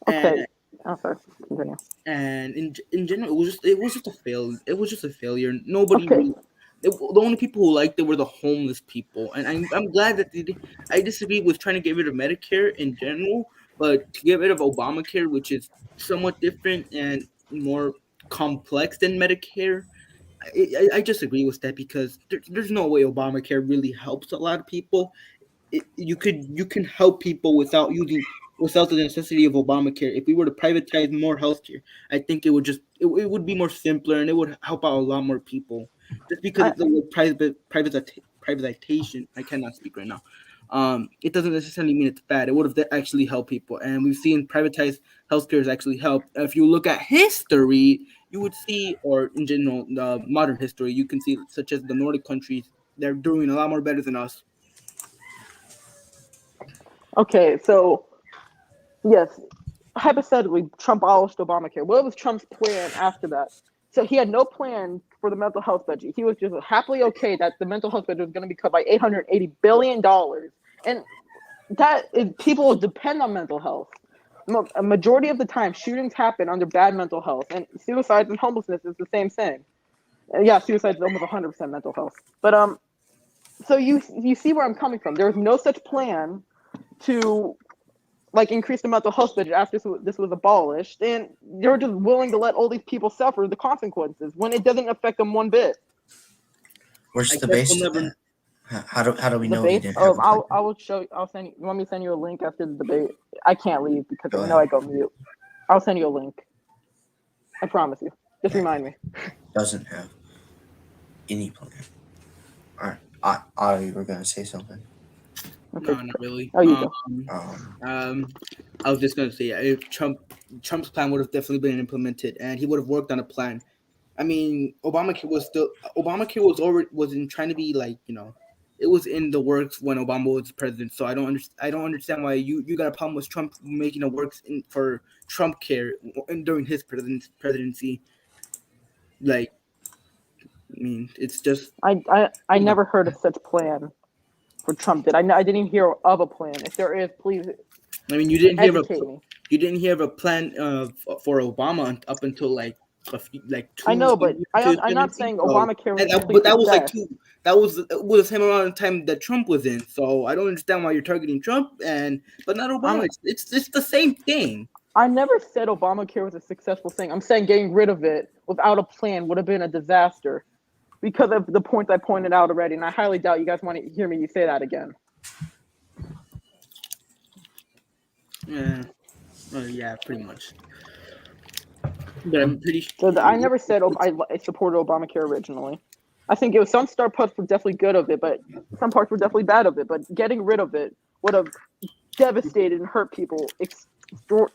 Okay. Sorry. Continue. And in general, it was just a fail. It was just a failure. Nobody Okay. really. The only people who liked it were the homeless people, and I'm glad that I disagree with trying to get rid of Medicare in general, but to get rid of Obamacare, which is somewhat different and more complex than Medicare, I just agree with that because there's no way Obamacare really helps a lot of people. You can help people without the necessity of Obamacare. If we were to privatize more healthcare, I think it would be more simpler and it would help out a lot more people. Just because it's the word privatization, I cannot speak right now. It doesn't necessarily mean it's bad. It would have actually helped people, and we've seen privatized healthcare has actually helped. If you look at history, you would see, or in general, modern history, you can see such as the Nordic countries, they're doing a lot more better than us. Okay, so yes, hypothetically, Trump abolished Obamacare. What was Trump's plan after that? So he had no plan for the mental health budget. He was just happily okay that the mental health budget was going to be cut by $880 billion. And people depend on mental health. A majority of the time, shootings happen under bad mental health, and suicides and homelessness is the same thing. Yeah, suicide is almost 100% mental health. But so you see where I'm coming from. There was no such plan to increase the mental health budget after this was abolished, and they're just willing to let all these people suffer the consequences when it doesn't affect them one bit. Where's the base of that? How do we know he didn't have a plan? I will show you. I'll send you. You want me to send you a link after the debate? I can't leave because Go I know ahead. I go mute. I'll send you a link. I promise you. Just remind me. Doesn't have any plan. All right, you were gonna say something. Okay. No, not really. Oh, you go. I was just gonna say if Trump's plan would have definitely been implemented, and he would have worked on a plan. I mean, Obamacare wasn't trying to be it was in the works when Obama was president. So I don't understand why you got a problem with Trump making it works for Trump care during his presidency. I mean, it's just I never heard of such plan for Trump. I didn't even hear of a plan. If there is, please. I mean, you didn't hear educate me. You didn't hear of a plan for Obama up until like 2. I know, but I'm not 2017, saying so- Obamacare was and a that, complete but that was like success. that was the same amount of time that Trump was in. So I don't understand why you're targeting Trump but not Obama. It's the same thing. I never said Obamacare was a successful thing. I'm saying getting rid of it without a plan would have been a disaster because of the points I pointed out already, and I highly doubt you guys want to hear me say that again. Yeah, yeah, pretty much. But I'm pretty sure. So I never said I supported Obamacare originally. I think it was some parts were definitely good of it, but some parts were definitely bad of it. But getting rid of it would have devastated and hurt people. It would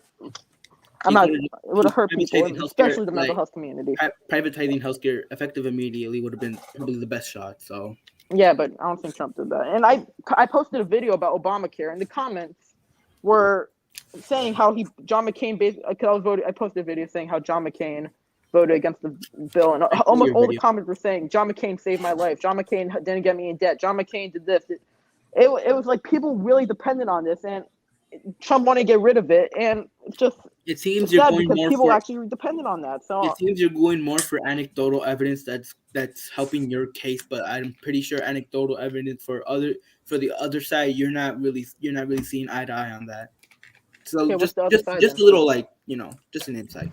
have hurt people, especially the mental health community. Privatizing healthcare effective immediately would have been probably the best shot. So yeah, but I don't think Trump did that. And I posted a video about Obamacare, and the comments were saying how John McCain I posted a video saying how John McCain voted against the bill, and almost all the comments were saying John McCain saved my life. John McCain didn't get me in debt. John McCain did this. It was like people really depended on this, and Trump wanted to get rid of it, and it seems you're going more people actually depended on that. So it seems you're going more for anecdotal evidence that's helping your case, but I'm pretty sure anecdotal evidence for the other side, you're not really seeing eye to eye on that. So okay, just a little just an insight.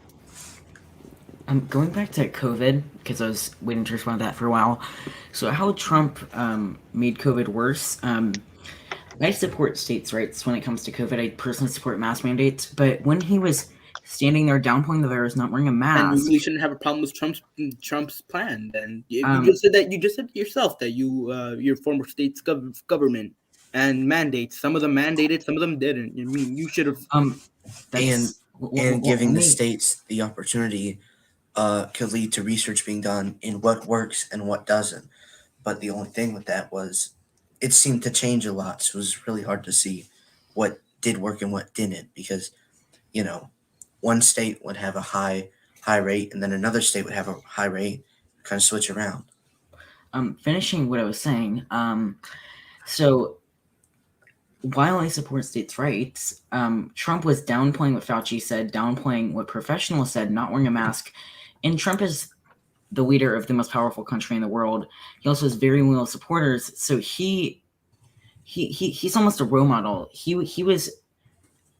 Going back to COVID, because I was waiting to respond to that for a while. So how Trump made COVID worse. I support states' rights when it comes to COVID. I personally support mask mandates. But when he was standing there downplaying the virus, not wearing a mask, and you really shouldn't have a problem with Trump's plan. Then you just said yourself that your former state's government and mandates. Some of them mandated, some of them didn't. I mean, you should have. And giving the states the opportunity could lead to research being done in what works and what doesn't. But the only thing with that was it seemed to change a lot. So it was really hard to see what did work and what didn't, because, one state would have a high rate and then another state would have a high rate, kind of switch around. Finishing what I was saying. So while I support states' rights, Trump was downplaying what Fauci said, downplaying what professionals said, not wearing a mask. And Trump is the leader of the most powerful country in the world. He also has very loyal supporters. So he's almost a role model. He was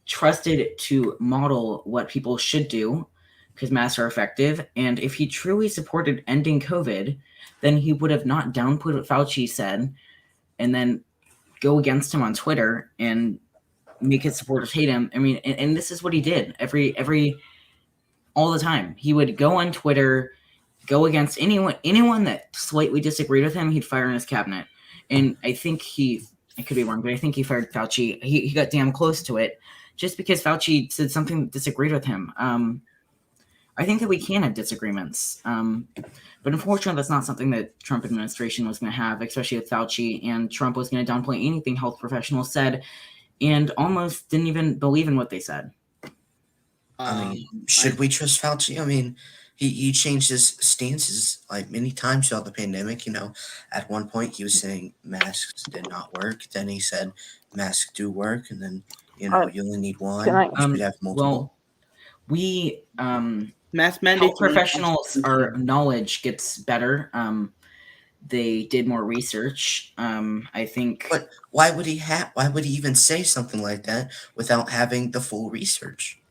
trusted to model what people should do because masks are effective. And if he truly supported ending COVID, then he would have not downplayed what Fauci said and then go against him on Twitter and make his supporters hate him. I mean, and this is what he did all the time. He would go on Twitter, go against anyone that slightly disagreed with him, he'd fire in his cabinet. And I think I could be wrong, but I think he fired Fauci. He got damn close to it just because Fauci said something that disagreed with him. I think that we can have disagreements. But unfortunately, that's not something that Trump administration was going to have, especially with Fauci. And Trump was going to downplay anything health professionals said and almost didn't even believe in what they said. Should we trust Fauci? I mean, he changed his stances like many times throughout the pandemic. At one point he was saying masks did not work. Then he said masks do work, and then you only need one. You should have multiple. Well, mask mandates professionals, our knowledge gets better. They did more research. I think. But why would he even say something like that without having the full research?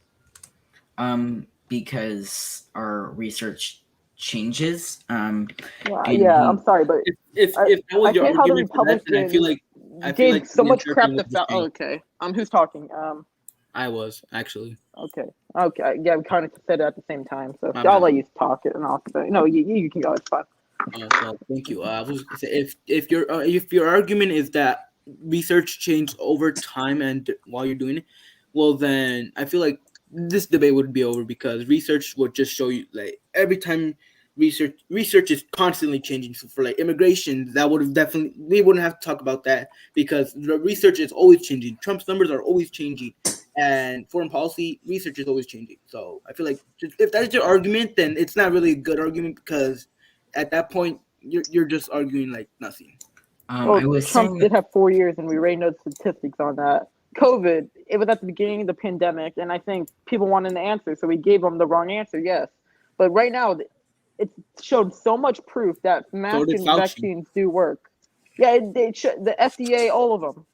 Because our research changes. I'm sorry, but if that was your argument for that, then I feel like so much crap to okay. Who's talking? I was actually. Okay. Yeah, we kind of said it at the same time, so I'll let you talk it, and I'll. No, you can go. It's fine. Well, thank you. I was gonna say, if your argument is that research changed over time and while you're doing it, well then I feel like this debate would be over, because research would just show you like every time research is constantly changing. So for like immigration, that would have definitely, we wouldn't have to talk about that because the research is always changing. Trump's numbers are always changing, and foreign policy research is always changing. So I feel like if that's your argument, then it's not really a good argument, because at that point you're just arguing like nothing. Trump did have 4 years, and we already know the statistics on that. COVID, it was at the beginning of the pandemic, and I think people wanted an answer, so we gave them the wrong answer, yes. But right now, it showed so much proof that So masks did and Fauci. vaccines do work. Yeah, the FDA, all of them,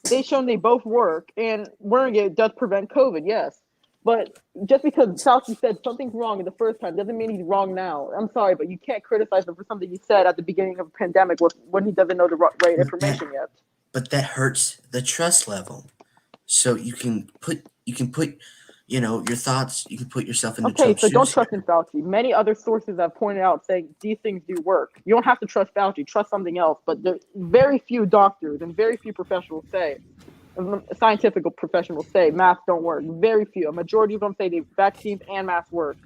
they shown they both work, and wearing it does prevent COVID. Yes, but just because Fauci said something's wrong the first time doesn't mean he's wrong now. I'm sorry, but you can't criticize him for something he said at the beginning of a pandemic when he doesn't know the right information yet. But that hurts the trust level. So you can put your thoughts. You can put yourself into Okay, Trump's so don't shoes. trust in Fauci. Many other sources have pointed out saying these things do work. You don't have to trust Fauci, trust something else. But very few doctors and very few professionals say, scientific professionals say masks don't work. Very few. A majority of them say the vaccines and masks work.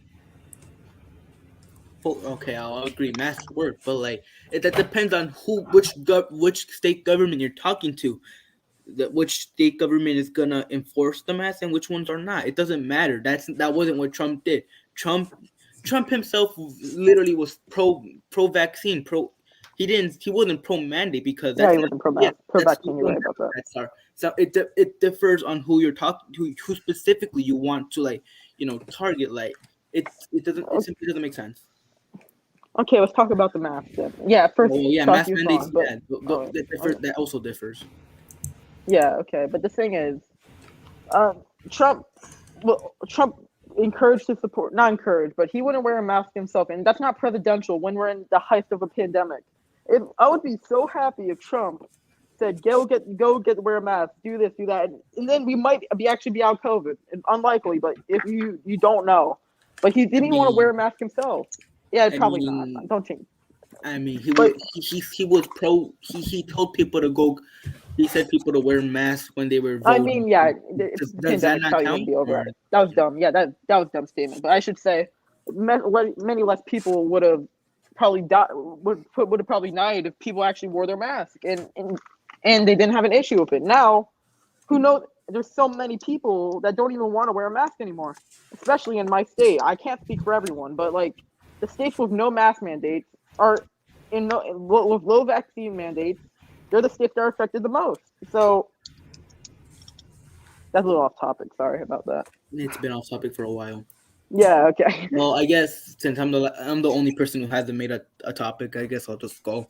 Okay, I'll agree. Masks work, but like that depends on which state government you're talking to. Which state government is gonna enforce the mask and which ones are not. It doesn't matter. That wasn't what Trump did. Trump himself literally was pro vaccine. He wasn't pro mandate because Yeah, he wasn't pro vaccine. You're right about that. So it differs on who you're talking to, who specifically you want to target. Like it simply doesn't make sense. Okay, let's talk about the mask then. Yeah, first mask Fauci's mandates. gone, but That also differs. yeah, okay, but the thing is, Trump encouraged to support, not encouraged, but he wouldn't wear a mask himself, and that's not presidential when we're in the height of a pandemic. I would be so happy if Trump said, go get wear a mask, do this, do that, and then we might actually be out COVID. It's unlikely, but if you don't know, but he didn't want to wear a mask himself. Yeah, probably not. Don't change. I mean, he was pro. He told people to go. He said people to wear masks when they were voting. I mean, yeah, the pandemic probably wouldn't be over. That was dumb. Yeah, that was a dumb statement. But I should say, many less people would have probably died. Would have probably died if people actually wore their mask and they didn't have an issue with it. Now, who knows? There's so many people that don't even want to wear a mask anymore, especially in my state. I can't speak for everyone, but like the states with no mask mandates are with low vaccine mandates. They're the states that are affected the most. So that's a little off topic. Sorry about that. It's been off topic for a while. Yeah. Okay. Well, I guess since I'm the only person who hasn't made a topic, I guess I'll just go.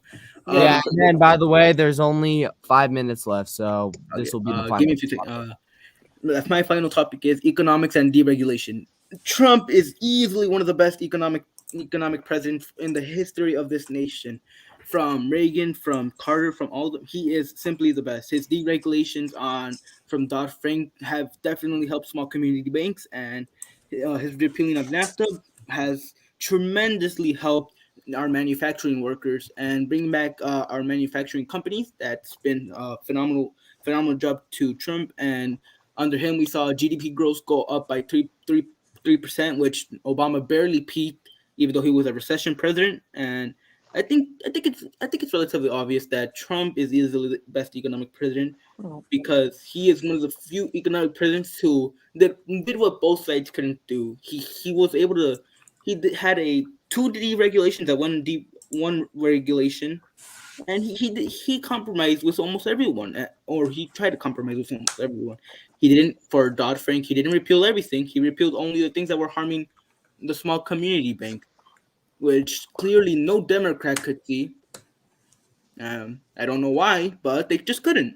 Yeah. And by the way, there's only 5 minutes left, so this will be the final. Give me a few seconds. That's my final topic is economics and deregulation. Trump is easily one of the best economic presidents in the history of this nation. From Reagan, from Carter, from all of them, he is simply the best. His deregulations from Dodd-Frank have definitely helped small community banks, and his repealing of NAFTA has tremendously helped our manufacturing workers and bring back our manufacturing companies. That's been a phenomenal job to Trump, and under him we saw GDP growth go up by 3%, which Obama barely peaked, even though he was a recession president. And I think it's relatively obvious that Trump is easily the best economic president because he is one of the few economic presidents who did what both sides couldn't do. He was able to. Had two deregulations at one regulation, and he compromised with almost everyone, or he tried to compromise with almost everyone. He didn't for Dodd-Frank. He didn't repeal everything. He repealed only the things that were harming the small community bank, which clearly no Democrat could see. I don't know why, but they just couldn't.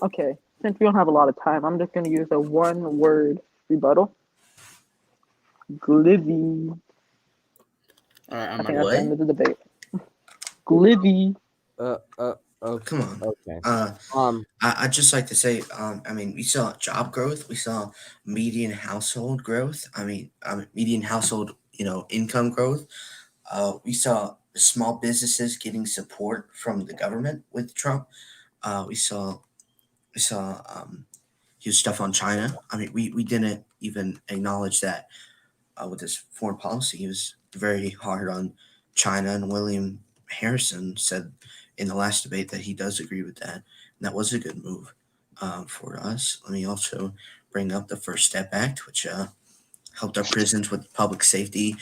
Okay, since we don't have a lot of time, I'm just going to use a one-word rebuttal. Glizzy. All right, I think that's the end of the debate. Glizzy. Okay. Come on. Okay. I'd just like to say, I mean, we saw job growth, we saw median household growth. I mean, median household, income growth. We saw small businesses getting support from the government with Trump. We saw huge stuff on China. I mean, we didn't even acknowledge that with his foreign policy. He was very hard on China, and William Harrison said in the last debate that he does agree with that. And that was a good move for us. Let me also bring up the First Step Act, which helped our prisons with public safety,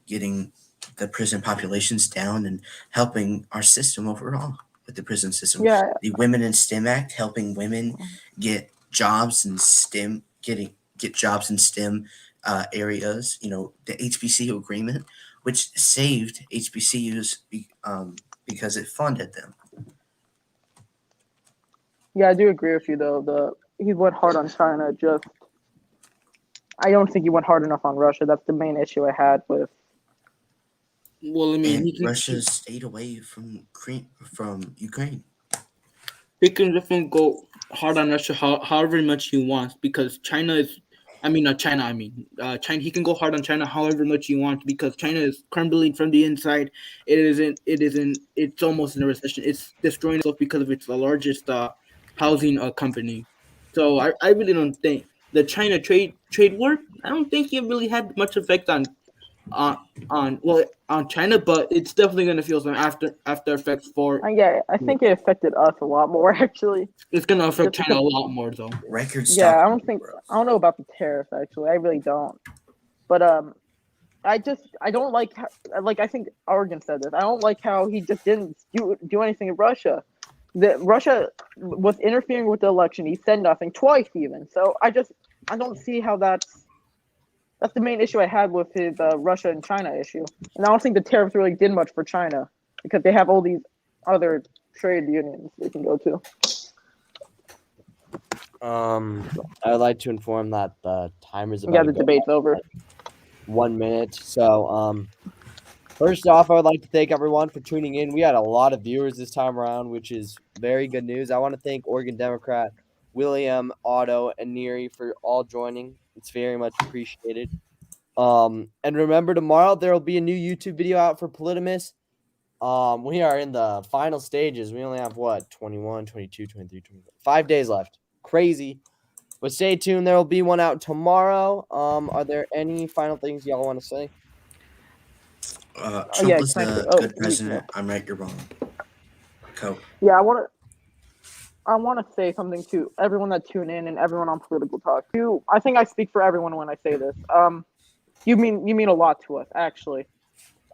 getting the prison populations down and helping our system overall with the prison system. Yeah. The Women in STEM Act, helping women get jobs in STEM, getting get jobs in STEM areas. The HBCU agreement, which saved HBCUs because it funded them. Yeah, I do agree with you though. He went hard on China. Just I don't think he went hard enough on Russia. That's the main issue I had with. Well, I mean, And he can, Russia stayed away from Ukraine. he can definitely go hard on Russia however much he wants because China is. I mean, not China. I mean, China. He can go hard on China however much he wants because China is crumbling from the inside. It isn't. It isn't. It's almost in a recession. It's destroying itself because of it's the largest housing company. So I really don't think the China trade war. I don't think it really had much effect on on China, but it's definitely going to feel some after effects for. Yeah, I think it affected us a lot more actually. It's going to affect Just China a because, lot more though. Record yeah, stock I don't think growth. I don't know about the tariffs actually. I really don't. But I don't like how, like I think Oregon said this. I don't like how he just didn't do anything in Russia. Russia was interfering with the election. He said nothing twice even. So I don't see how that's the main issue I had with his Russia and China issue. And I don't think the tariffs really did much for China because they have all these other trade unions they can go to. I would like to inform that the timer's about Yeah, to the go debate's over. 1 minute. So, first off, I would like to thank everyone for tuning in. We had a lot of viewers this time around, which is very good news. I want to thank Oregon Democrat, William, Otto, and Neri for all joining. It's very much appreciated. And remember, tomorrow there will be a new YouTube video out for Polydamus. We are in the final stages. We only have 21, 22, 23, 24, 5 days left. Crazy. But stay tuned. There will be one out tomorrow. Are there any final things y'all want to say? Trump yeah, was can I say? a Oh, good president. I'm right, you're wrong. Cope. yeah, I want to say something to everyone that tuned in and everyone on Political Talk. I think I speak for everyone when I say this. You mean a lot to us, actually.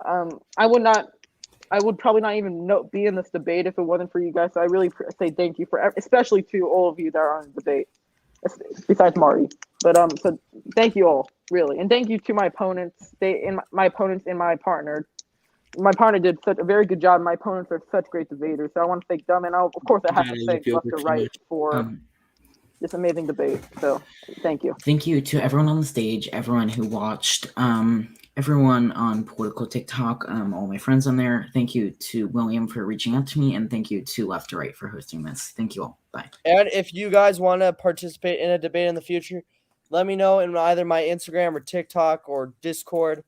I would probably not even be in this debate if it wasn't for you guys. So I really say thank you especially to all of you that are on the debate, besides Marty. But so thank you all, really, and thank you to my opponents. My opponents and my partner. My partner did such a very good job. My opponents are such great debaters. So I want to thank them, and of course I have to thank left or right for this amazing debate. So thank you. Thank you to everyone on the stage, everyone who watched, everyone on Political TikTok, all my friends on there. Thank you to William for reaching out to me, and thank you to Left to Right for hosting this. Thank you all. Bye. And if you guys want to participate in a debate in the future, let me know in either my Instagram or TikTok or Discord.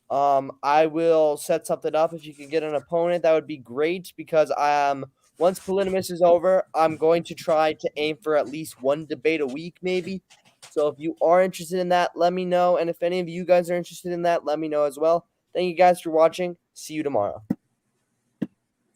I will set something up. If you can get an opponent, that would be great because once Polydamus is over, I'm going to try to aim for at least one debate a week, maybe. So if you are interested in that, let me know. And if any of you guys are interested in that, let me know as well. Thank you guys for watching. See you tomorrow.